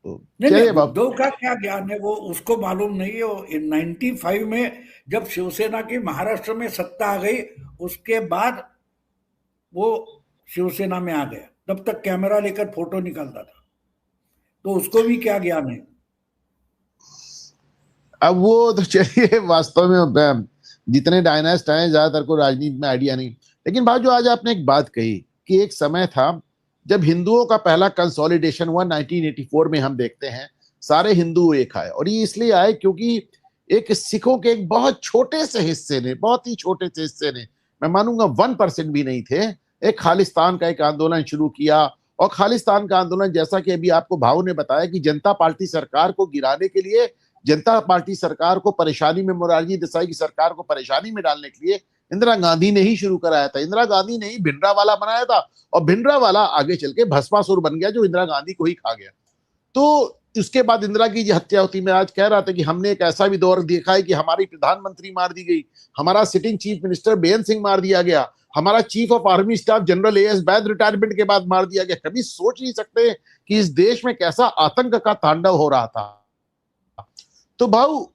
तो नहीं, उद्धव का क्या ज्ञान है, वो उसको मालूम नहीं है। वो 95 में जब शिवसेना की महाराष्ट्र में सत्ता आ गई, उसके बाद वो शिवसेना में आ गया, तब तक कैमरा लेकर फोटो निकालता था, तो उसको भी क्या ज्ञान है। अब वो तो चलिए, वास्तव में जितने डायनास्ट आए ज्यादातर को राजनीति में आइडिया नहीं। लेकिन भाई, जो आज आपने एक बात कही कि एक समय था जब हिंदुओं का पहला कंसोलिडेशन हुआ 1984 में, हम देखते हैं सारे हिंदू एक आए, और ये इसलिए आए क्योंकि एक सिखों के एक बहुत छोटे से हिस्से ने, बहुत ही छोटे से हिस्से ने, मैं मानूंगा 1% भी नहीं थे, एक खालिस्तान का एक आंदोलन शुरू किया। और खालिस्तान का आंदोलन, जैसा कि अभी आपको भाव ने बताया, कि जनता पार्टी सरकार को गिराने के लिए जनता पार्टी सरकार को परेशानी में, मोरारजी देसाई की सरकार को परेशानी में डालने के लिए इंदिरा गांधी ने ही शुरू कराया था। इंदिरा गांधी ने ही भिंडरावाला बनाया था और भिंडरावाला आगे चल के भस्मासुर बन गया जो इंदिरा गांधी को ही खा गया। तो उसके बाद इंदिरा की जो हत्या होती, मैं आज कह रहा था कि हमने एक ऐसा भी दौर देखा है कि हमारी प्रधानमंत्री मार दी गई, हमारा सिटिंग चीफ मिनिस्टर बेअंत सिंह मार दिया गया, हमारा chief of army staff general as Baid retirement के बाद मार दिया गया। कभी सोच नहीं सकते कि इस देश में कैसा आतंक का तांडव हो रहा था। तो भाऊ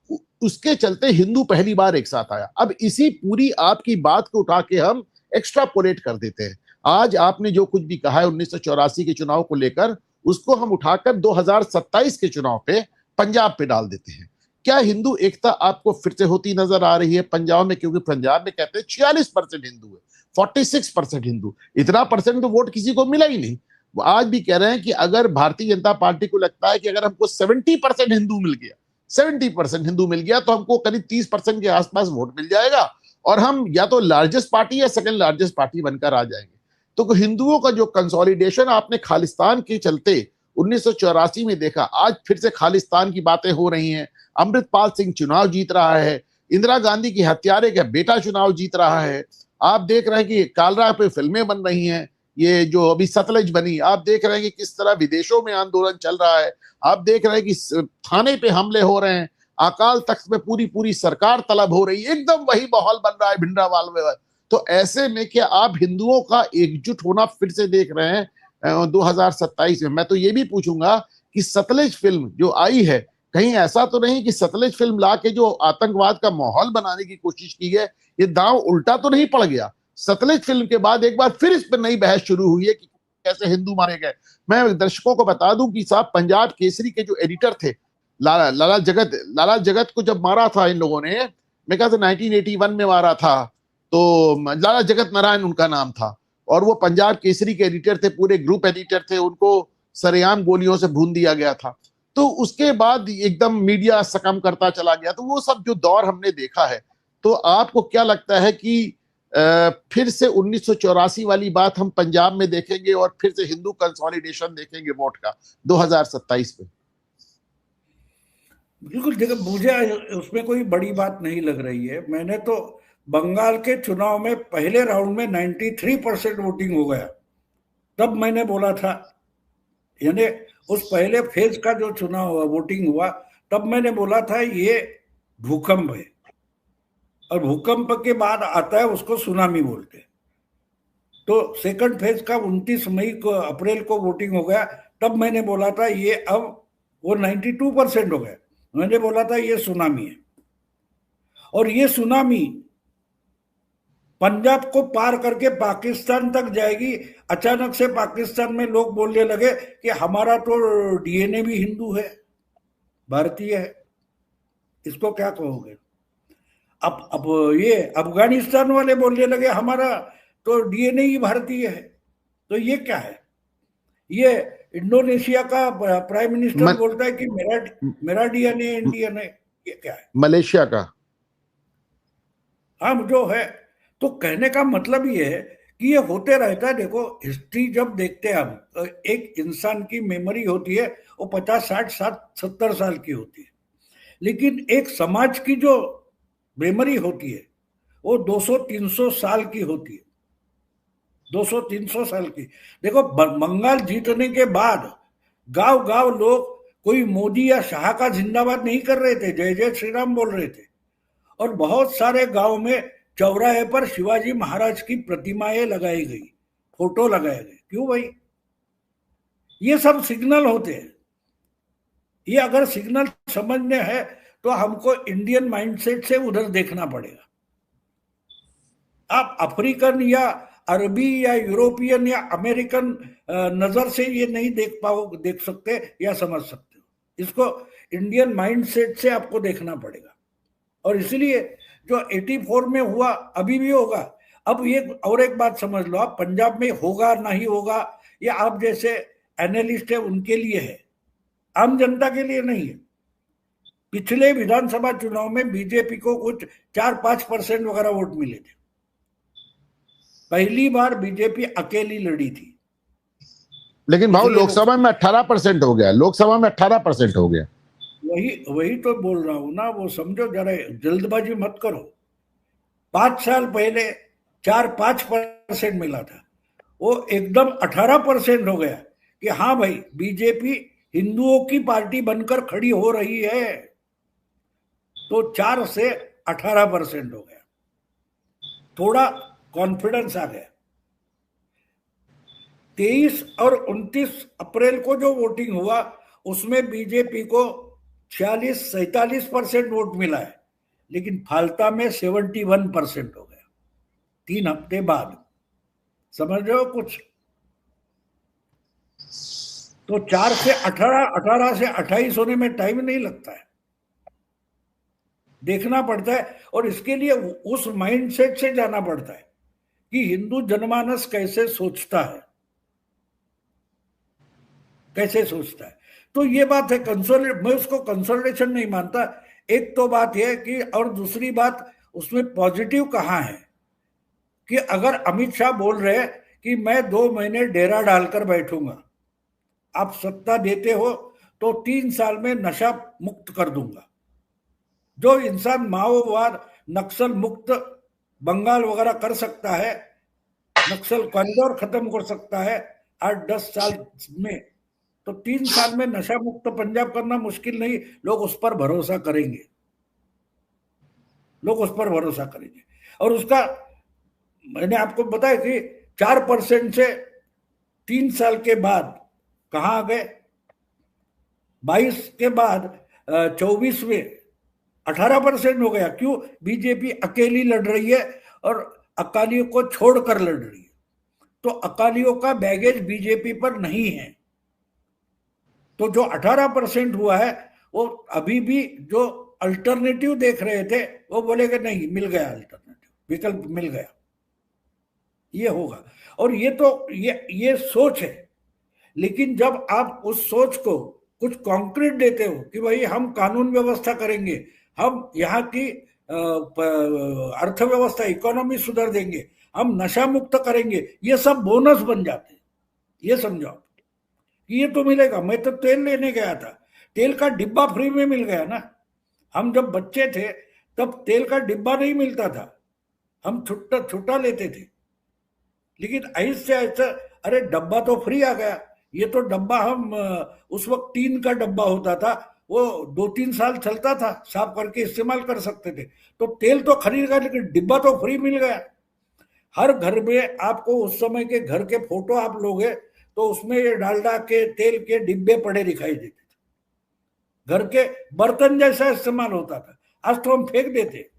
उसके चलते हिंदू पहली बार एक साथ आया। अब इसी पूरी आपकी बात को उठा के हम एक्स्ट्रापोलेट कर देते हैं। आज आपने जो कुछ भी कहा है 1984 के चुनाव को लेकर, उसको हम उठाकर 2027 के चुनाव पे पंजाब पे डाल देते हैं। क्या हिंदू एकता आपको फिर से होती नजर आ रही है पंजाब में? क्योंकि पंजाब में कहते हैं 46% हिंदू है, 46% हिंदू, इतना परसेंट तो वोट किसी को मिला ही नहीं। वो आज भी कह रहे हैं कि अगर भारतीय जनता पार्टी को लगता है कि अगर हमको 70% हिंदू मिल गया, 70% हिंदू मिल गया, तो हमको करीब 30% के आसपास वोट मिल जाएगा और हम या तो लार्जेस्ट पार्टी या सेकंड लार्जेस्ट पार्टी बनकर आ जाएंगे। तो हिंदुओं का जो कंसोलिडेशन आपने खालिस्तान के चलते 1984 में देखा, आज फिर से खालिस्तान की बातें हो रही हैं। अमृतपाल सिंह चुनाव जीत रहा है, इंदिरा गांधी की हत्यारे का बेटा चुनाव जीत रहा है। आप देख रहे हैं कि कालरा पे फिल्में बन रही हैं, ये जो अभी सतलज बनी, आप देख रहे हैं कि किस तरह विदेशों में आंदोलन चल रहा है। आप देख रहे हैं कि थाने पे हमले हो रहे हैं, अकाल तख्त में पूरी पूरी सरकार तलब हो रही है, एकदम वही माहौल बन रहा है भिंडरावाल में। तो ऐसे में क्या आप हिंदुओं का एकजुट होना फिर से देख रहे हैं 2027 में? मैं तो ये भी पूछूंगा कि सतलज फिल्म जो आई है, कहीं ऐसा तो नहीं कि सतलज फिल्म ला के जो आतंकवाद का माहौल बनाने की कोशिश की है, ये दांव उल्टा तो नहीं पड़ गया? सतलज फिल्म के बाद एक बार फिर इस पर नई बहस शुरू हुई है कि कैसे हिंदू मारे गए। मैं दर्शकों को बता दूं कि साहब पंजाब केसरी के जो एडिटर थे लाला जगत को जब मारा था इन लोगों ने, मैं कहता 1981 में मारा था, तो लाला जगत नारायण उनका नाम था और वो पंजाब केसरी के एडिटर थे, पूरे ग्रुप एडिटर थे, उनको सरेआम गोलियों से भून दिया गया था। तो उसके बाद एकदम मीडिया सकम करता चला गया। तो वो सब जो दौर हमने देखा है, तो आपको क्या लगता है कि फिर से 1984 वाली बात हम पंजाब में देखेंगे और फिर से हिंदू कंसोलिडेशन देखेंगे वोट का 2027 में? बिल्कुल, देखो मुझे उसमें कोई बड़ी बात नहीं लग रही है। मैंने तो बंगाल के चुनाव में पहले राउंड में 93% वोटिंग हो गया, तब मैंने बोला था, यानी उस पहले फेज का जो चुनाव हुआ, वोटिंग हुआ, तब मैंने बोला था ये भूकंप है और भूकंप के बाद आता है उसको सुनामी बोलते हैं। तो सेकंड फेज का 29 मई को, अप्रैल को वोटिंग हो गया, तब मैंने बोला था ये अब वो 92% हो गया, मैंने बोला था ये सुनामी है। और ये सुनामी पंजाब को पार करके पाकिस्तान तक जाएगी। अचानक से पाकिस्तान में लोग बोलने लगे कि हमारा तो डीएनए भी हिंदू है, भारतीय है, इसको क्या कहोगे? अब ये अफगानिस्तान वाले बोलने लगे हमारा तो डीएनए ही भारतीय है। तो ये क्या है? ये इंडोनेशिया का प्राइम मिनिस्टर बोलता है कि मेरा डीएनए इंडियन है। ये क्या है? मलेशिया का, हाँ जो है। तो कहने का मतलब ये है कि ये होते रहता है। देखो हिस्ट्री जब देखते हैं हम, तो एक इंसान की मेमोरी होती है वो 50, 60, 70 साल की होती है, लेकिन एक समाज की जो मेमोरी होती है वो 200-300 साल की होती है, 200-300 साल की। देखो बंगाल जीतने के बाद गांव गांव लोग कोई मोदी या शाह का जिंदाबाद नहीं कर रहे थे, जय जय श्री राम बोल रहे थे। और बहुत सारे गांव में चौराहे पर शिवाजी महाराज की प्रतिमाएं लगाई गई, फोटो लगाए गए। क्यों भाई? ये सब सिग्नल होते हैं। ये अगर सिग्नल समझने हैं तो हमको इंडियन माइंडसेट से उधर देखना पड़ेगा। आप अफ्रीकन या अरबी या यूरोपियन या अमेरिकन नजर से ये नहीं देख सकते या समझ सकते हो। इसको इंडियन माइंडसेट से आपको देखना पड़ेगा। और इसलिए जो 84 में हुआ अभी भी होगा। अब ये और एक बात समझ लो, आप पंजाब में होगा नहीं होगा ये आप जैसे एनालिस्ट है उनके लिए है, आम जनता के लिए नहीं है। पिछले विधानसभा चुनाव में बीजेपी को कुछ 4-5% वगैरह वोट मिले थे। पहली बार बीजेपी अकेली लड़ी थी। लेकिन भाव लोकसभा में 18% हो गया, लोकसभा में 18% हो गया। वही वही तो बोल रहा हूं ना, वो समझो जरा, जल्दबाजी मत करो। 5 साल पहले 4-5% मिला था, वो एकदम 18% हो गया कि हाँ भाई बीजेपी हिंदुओं की पार्टी बनकर खड़ी हो रही है, तो 4 से 18% हो गया, थोड़ा कॉन्फिडेंस आ गया। 23 और 29 अप्रैल को जो वोटिंग हुआ उसमें बीजेपी को 46-47% वोट मिला है, लेकिन फाल्ता में 71% हो गया 3 हफ्ते बाद। समझ रहे हो कुछ? तो 4 से 18, 18 से 28 होने में टाइम नहीं लगता है, देखना पड़ता है। और इसके लिए उस माइंडसेट से जाना पड़ता है कि हिंदू जनमानस कैसे सोचता है, कैसे सोचता है। तो ये बात है, कंसोलिडेट, मैं उसको कंसोलिडेशन नहीं मानता। एक तो बात यह कि, और दूसरी बात उसमें पॉजिटिव कहाँ है कि अगर अमित शाह बोल रहे हैं कि मैं 2 महीने डेरा डालकर बैठूंगा, आप सत्ता देते हो तो 3 साल में नशा मुक्त कर दूंगा। जो इंसान माओवाद नक्सल मुक्त बंगाल वगैरह कर सकता है, नक्सल कॉरिडोर खत्म कर सकता है 8-10 साल में, तो 3 साल में नशा मुक्त पंजाब करना मुश्किल नहीं। लोग उस पर भरोसा करेंगे, लोग उस पर भरोसा करेंगे। और उसका मैंने आपको बताया कि 4% से 3 साल के बाद कहाँ आ गए, 22 के बाद 24 में 18% हो गया। क्यों? बीजेपी अकेली लड़ रही है और अकालियों को छोड़कर लड़ रही है, तो अकालियों का बैगेज बीजेपी पर नहीं है। तो जो 18% हुआ है वो अभी भी जो अल्टरनेटिव देख रहे थे वो बोलेगे नहीं, मिल गया अल्टरनेटिव, विकल्प मिल गया, ये होगा। और ये तो ये सोच है, लेकिन जब आप उस सोच को कुछ कॉन्क्रीट देते हो कि भाई हम कानून व्यवस्था करेंगे, हम यहाँ की अर्थव्यवस्था इकोनॉमी सुधार देंगे, हम नशा मुक्त करेंगे, ये सब बोनस बन जाते हैं। ये समझो कि ये तो मिलेगा। मैं तो तेल लेने गया था, तेल का डिब्बा फ्री में मिल गया ना। हम जब बच्चे थे तब तेल का डिब्बा नहीं मिलता था, हम छुट्टा छुट्टा लेते थे। लेकिन ऐसे ऐसे अरे डब्बा तो फ्री आ गया। ये तो डब्बा हम उस वक्त टीन का डब्बा होता था, वो 2-3 साल चलता था, साफ करके इस्तेमाल कर सकते थे। तो तेल तो खरीद गया, लेकिन डिब्बा तो फ्री मिल गया। हर घर में आपको उस समय के घर के फोटो आप लोगे तो उसमें ये डालडा के तेल के डिब्बे पड़े दिखाई देते थे, घर के बर्तन जैसा इस्तेमाल होता था। आज तो हम फेंक देते।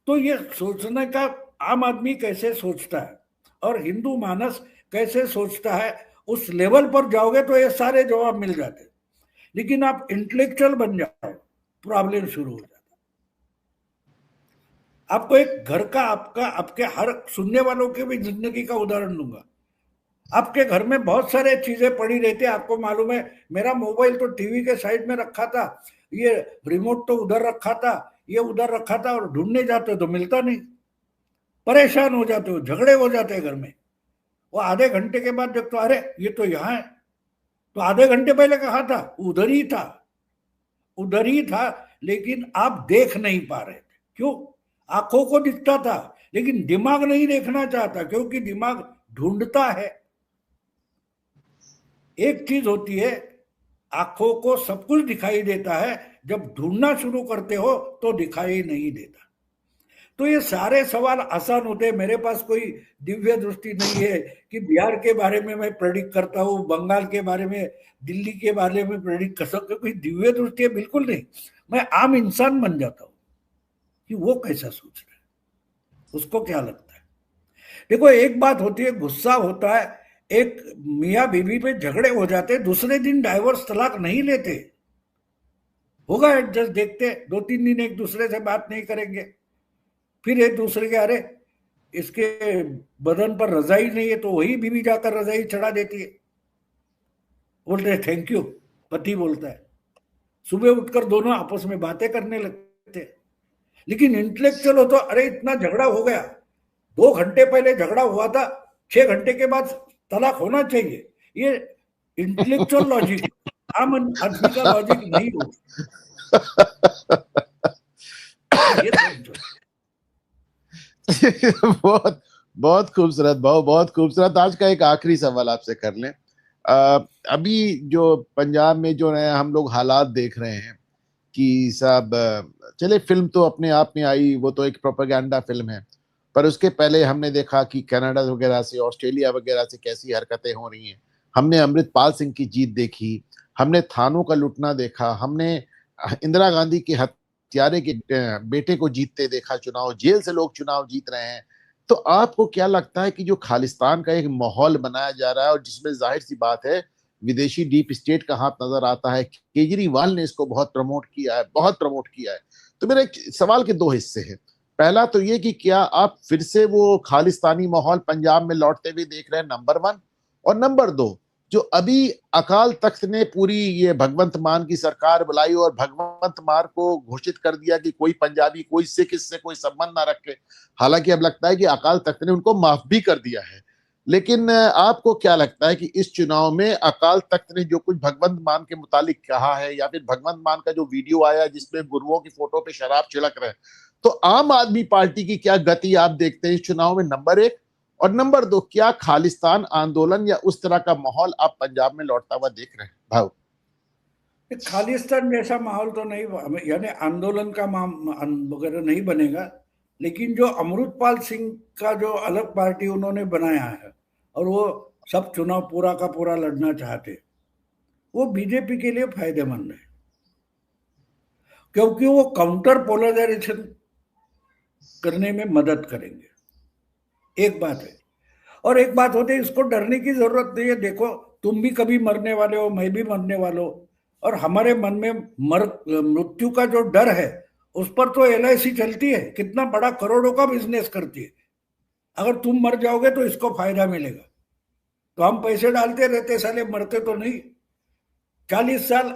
तो ये सोचने का आम आदमी कैसे सोचता है और हिंदू मानस कैसे सोचता है, उस लेवल पर जाओगे तो ये सारे जवाब मिल जाते। लेकिन आप इंटेलेक्चुअल बन जाओ, प्रॉब्लम शुरू हो जाता। आपको एक घर का आपके हर सुनने वालों के भी जिंदगी का उदाहरण दूंगा। आपके घर में बहुत सारे चीजें पड़ी रहती है, आपको मालूम है मेरा मोबाइल तो टीवी के साइड में रखा था, ये रिमोट तो उधर रखा था, ये उधर रखा था, और ढूंढने जाते हो तो मिलता नहीं, परेशान हो जाते हो, झगड़े हो जाते हैं घर में। वो आधे घंटे के बाद देखते अरे ये तो यहाँ है, तो आधे घंटे पहले कहा था, उधर ही था, उधर ही था, लेकिन आप देख नहीं पा रहे थे। क्यों? आंखों को दिखता था लेकिन दिमाग नहीं देखना चाहता, क्योंकि दिमाग ढूंढता है। एक चीज होती है, आंखों को सब कुछ दिखाई देता है, जब ढूंढना शुरू करते हो तो दिखाई नहीं देता। तो ये सारे सवाल आसान होते हैं। मेरे पास कोई दिव्य दृष्टि नहीं है कि बिहार के बारे में मैं प्रेडिक्ट करता हूँ, बंगाल के बारे में, दिल्ली के बारे में प्रेडिक्ट कर सकता हूँ, कोई दिव्य दृष्टि है बिल्कुल नहीं। मैं आम इंसान बन जाता हूँ कि वो कैसा सोच रहा है, उसको क्या लगता है। देखो एक बात होती है, गुस्सा होता है, एक मियाँ बीवी पे झगड़े हो जाते, दूसरे दिन डाइवोर्स तलाक नहीं लेते, होगा एडजस्ट, देखते 2-3 दिन एक दूसरे से बात नहीं करेंगे, फिर एक दूसरे के अरे इसके बदन पर रजाई नहीं है, तो वही बीवी जाकर रजाई चढ़ा देती है, बोलते हैं थैंक यू, पति बोलता है। सुबह उठकर दोनों आपस में बातें करने लगते हैं। लेकिन इंटेलेक्चुअल हो तो अरे इतना झगड़ा हो गया, 2 घंटे पहले झगड़ा हुआ था, 6 घंटे के बाद तलाक होना चाहिए, ये इंटेलेक्चुअल लॉजिक। आम आदमी का लॉजिक नहीं होता, ये समझो। बहुत बहुत खूबसूरत, बहुत खूबसूरत। आज का एक आखिरी सवाल आपसे कर लें। अभी जो पंजाब में जो है हम लोग हालात देख रहे हैं कि साहब, चले फिल्म तो अपने आप में आई, वो तो एक प्रोपेगेंडा फिल्म है, पर उसके पहले हमने देखा कि कनाडा वगैरह से, ऑस्ट्रेलिया वगैरह से कैसी हरकतें हो रही हैं। हमने अमृतपाल सिंह की जीत देखी, हमने थानों का लुटना देखा, हमने इंदिरा गांधी के हत्यारे के बेटे को जीतते देखा चुनाव, जेल से लोग चुनाव जीत रहे हैं। तो आपको क्या लगता है कि जो खालिस्तान का एक माहौल बनाया जा रहा है और जिसमें जाहिर सी बात है विदेशी डीप स्टेट का हाथ नजर आता है, केजरीवाल ने इसको बहुत प्रमोट किया है, बहुत प्रमोट किया है। तो मेरे सवाल के दो हिस्से हैं। पहला तो ये कि क्या आप फिर से वो खालिस्तानी माहौल पंजाब में लौटते हुए देख रहे हैं, नंबर वन। और नंबर दो, जो अभी अकाल तख्त ने पूरी ये भगवंत मान की सरकार बुलाई और भगवंत मान को घोषित कर दिया कि कोई पंजाबी, कोई सिख इससे कोई संबंध ना रखे। हालांकि अब लगता है कि अकाल तख्त ने उनको माफ भी कर दिया है। लेकिन आपको क्या लगता है कि इस चुनाव में अकाल तख्त ने जो कुछ भगवंत मान के मुतालिक कहा है, या फिर भगवंत मान का जो वीडियो आया जिसमें गुरुओं की फोटो पे शराब छिड़क रहे हैं, तो आम आदमी पार्टी की क्या गति आप देखते हैं इस चुनाव में, नंबर एक। और नंबर दो, क्या खालिस्तान आंदोलन या उस तरह का माहौल आप पंजाब में लौटता हुआ देख रहे हैं भाव? खालिस्तान जैसा माहौल तो नहीं, यानी आंदोलन का वगैरह नहीं बनेगा। लेकिन जो अमृतपाल सिंह का जो अलग पार्टी उन्होंने बनाया है और वो सब चुनाव पूरा का पूरा लड़ना चाहते, वो बीजेपी के लिए फायदेमंद है, क्योंकि वो काउंटर पोलराइजेशन करने में मदद करेंगे। एक बात है। और एक बात होती है, इसको डरने की जरूरत नहीं है। देखो, तुम भी कभी मरने वाले हो, मैं भी मरने वाला हूं, और हमारे मन में मृत्यु का जो डर है, उस पर तो एलआईसी चलती है, कितना बड़ा करोड़ों का बिजनेस करती है। अगर तुम मर जाओगे तो इसको फायदा मिलेगा, तो हम पैसे डालते रहते, साले मरते तो नहीं। 40 साल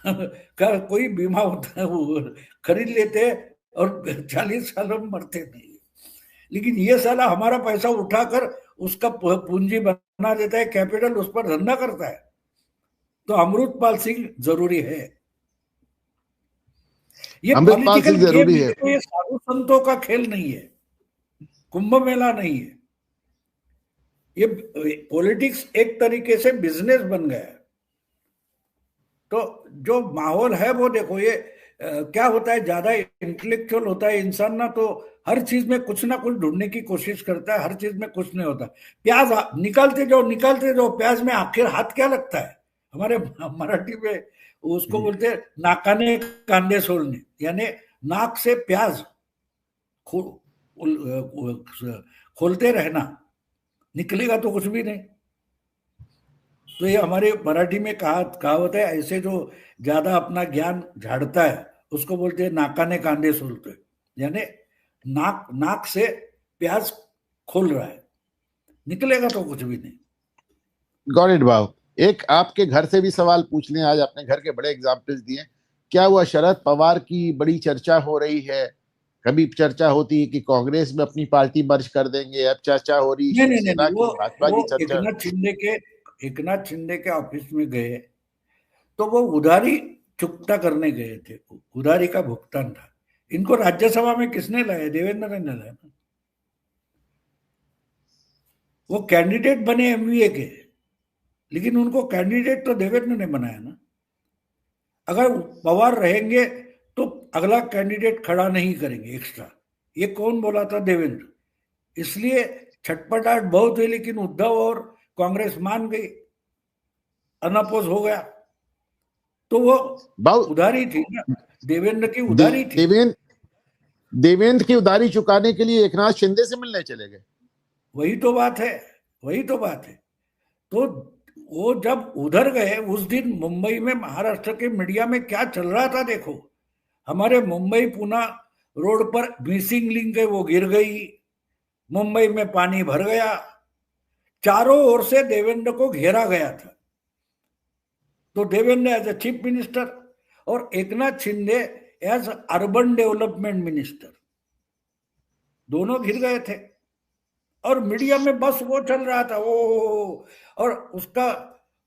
का कोई बीमा होता है, वो खरीद लेते हैं और 40 साल हम मरते नहीं। लेकिन ये साला हमारा पैसा उठाकर उसका पूंजी बना देता है, कैपिटल, उस पर धंधा करता है। तो अमृतपाल सिंह जरूरी है। ये अमृतपाल पॉलिटिकल सिंह गेम जरूरी है, है। तो ये साधु संतों का खेल नहीं है, कुंभ मेला नहीं है। ये पॉलिटिक्स एक तरीके से बिजनेस बन गया है। तो जो माहौल है वो देखो, ये क्या होता है, ज्यादा इंटेलेक्चुअल होता है इंसान ना, तो हर चीज में कुछ ना कुछ ढूंढने की कोशिश करता है, हर चीज में कुछ नहीं होता। प्याज निकालते जाओ, प्याज में आखिर हाथ क्या लगता है? हमारे मराठी में उसको बोलते हैं नाकाने कांदे सोलने, यानी नाक से प्याज खो, खोलते रहना, निकलेगा तो कुछ भी नहीं। तो ये हमारे मराठी में कहावत है, ऐसे जो ज्यादा अपना ज्ञान झाड़ता है उसको बोलते हैं नाकाने कांदे सोलते, यानी नाक नाक से प्याज खोल रहा है, निकलेगा तो कुछ भी नहीं। गॉट इट भाव। एक आपके घर से भी सवाल पूछ लें, आज अपने घर के बड़े एग्जाम्पल्स दिए। क्या हुआ, शरद पवार की बड़ी चर्चा हो रही है, कभी चर्चा होती है कि कांग्रेस में अपनी पार्टी मर्ज कर देंगे, अब चर्चा हो रही नहीं नहीं नहीं शिवसेना नहीं, की, भाजपा वो की चर्चा। एकनाथ शिंदे के ऑफिस में गए, तो वो उधारी चुकता करने गए थे, उधारी का भुगतान था। इनको राज्यसभा में किसने लाया? देवेंद्र ने लाया ना। वो कैंडिडेट बने एमवीए के, लेकिन उनको कैंडिडेट तो देवेंद्र ने बनाया ना। अगर पवार रहेंगे तो अगला कैंडिडेट खड़ा नहीं करेंगे एक्स्ट्रा, ये कौन बोला था? देवेंद्र। इसलिए छटपटाहट बहुत हुई, लेकिन उद्धव और कांग्रेस मान गई, अनअपोज हो गया। तो वो भाव, उधारी थी ना, देवेंद्र की उधारी थी। देवेंद्र देवेंद्र की उधारी चुकाने के लिए एकनाथ शिंदे से मिलने चले गए। वही तो बात है, वही तो बात है। तो वो जब उधर गए, उस दिन मुंबई में, महाराष्ट्र के मीडिया में क्या चल रहा था देखो। हमारे मुंबई पुणे रोड पर मिसिंग लिंक है, वो गिर गई, मुंबई में पानी भर गया, चारों ओर से देवेंद्र को घेरा गया था। तो Devendra as a chief minister और Eknath Shinde as urban development minister, दोनों घिर गए थे। और मीडिया में बस वो चल रहा था, वो, और उसका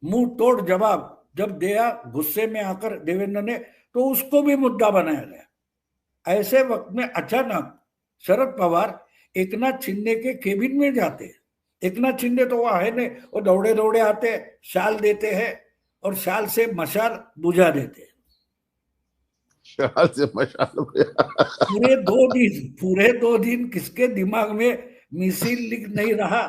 मुंह तोड़ जवाब जब दिया गुस्से में आकर देवेंद्र ने, तो उसको भी मुद्दा बनाया गया। ऐसे वक्त में अचानक शरद पवार एकनाथ शिंदे के केबिन में जाते। एकनाथ शिंदे तो वहां है नहीं, वो दौड़े दौड़े आते, शाल देते हैं और शाल से मशाल बुझा देते हैं। शाल से मशाल पूरे 2 दिन किसके दिमाग में मिसाइल लीक नहीं रहा,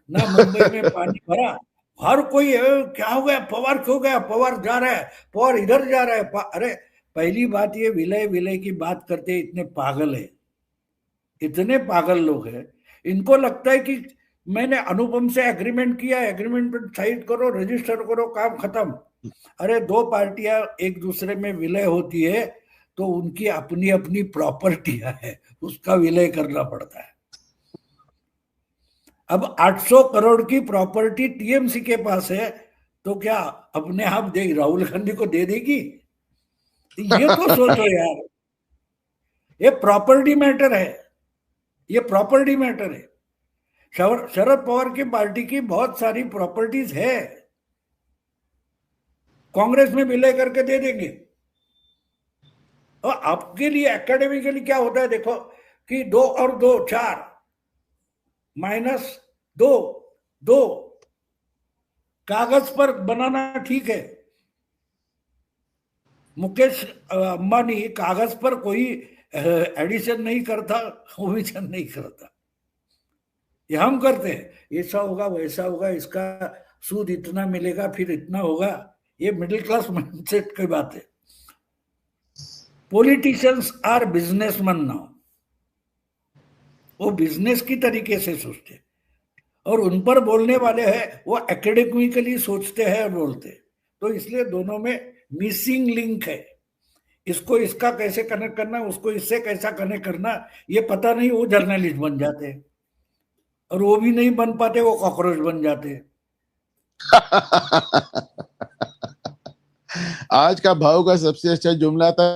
ना मुंबई में पानी भरा। हर कोई क्या हो गया, पवार क्यों गया, पवार जा रहा है, पवार इधर जा रहा है। अरे पहली बात, ये विलय विलय की बात करते इतने पागल है, इतने पागल लोग हैं। इनको लगता है कि मैंने अनुपम से एग्रीमेंट किया, एग्रीमेंट पर साइन करो, रजिस्टर करो, काम खत्म। अरे 2 पार्टियां एक दूसरे में विलय होती है तो उनकी अपनी अपनी प्रॉपर्टियां है, उसका विलय करना पड़ता है। अब 800 करोड़ की प्रॉपर्टी टीएमसी के पास है, तो क्या अपने आप दे राहुल गांधी को दे देगी? ये तो सोचो यार, ये प्रॉपर्टी मैटर है, ये प्रॉपर्टी मैटर है। शरद पवार की पार्टी की बहुत सारी प्रॉपर्टीज है, कांग्रेस में विलय करके दे देंगे। और आपके लिए एकेडमिकली क्या होता है देखो, कि 2 और 2 4 -2 2 कागज पर बनाना ठीक है। मुकेश अंबानी कागज पर कोई एडिशन नहीं करता, ओमिशन नहीं करता, ये हम करते हैं। ऐसा होगा, वैसा होगा, इसका सूद इतना मिलेगा, फिर इतना होगा। ये मिडिल क्लास माइंडसेट की बात है। पॉलिटिशियंस आर बिजनेसमैन नाउ, वो बिजनेस की तरीके से सोचते, और उन पर बोलने वाले हैं वो एकेडमिकली सोचते हैं और बोलते। तो इसलिए दोनों में मिसिंग लिंक है। इसको इसका कैसे कनेक्ट करना, उसको इससे कैसा कनेक्ट करना, ये पता नहीं। वो जर्नलिस्ट बन जाते हैं, और वो भी नहीं बन पाते, वो कॉकरोच बन जाते हैं। आज का भाव का सबसे अच्छा जुमला था,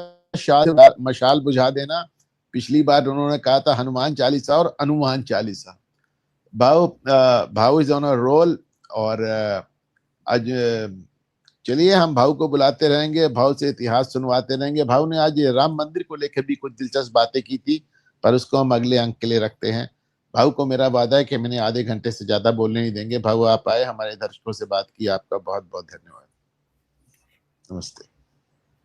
मशाल बुझा देना। पिछली बार उन्होंने कहा था हनुमान चालीसा और अनुमान चालीसा। भाव इज ऑन अ रोल। और आज चलिए हम भाव को बुलाते रहेंगे, भाव से इतिहास सुनवाते रहेंगे। भाव ने आज राम मंदिर को लेकर भी कुछ दिलचस्प बातें की थी, पर उसको हम अगले अंक के लिए रखते हैं। भाव को मेरा वादा है कि मैंने आधे घंटे से ज्यादा बोलने नहीं देंगे। भाव आप आए, हमारे दर्शकों से बात की, आपका बहुत बहुत धन्यवाद। नमस्ते।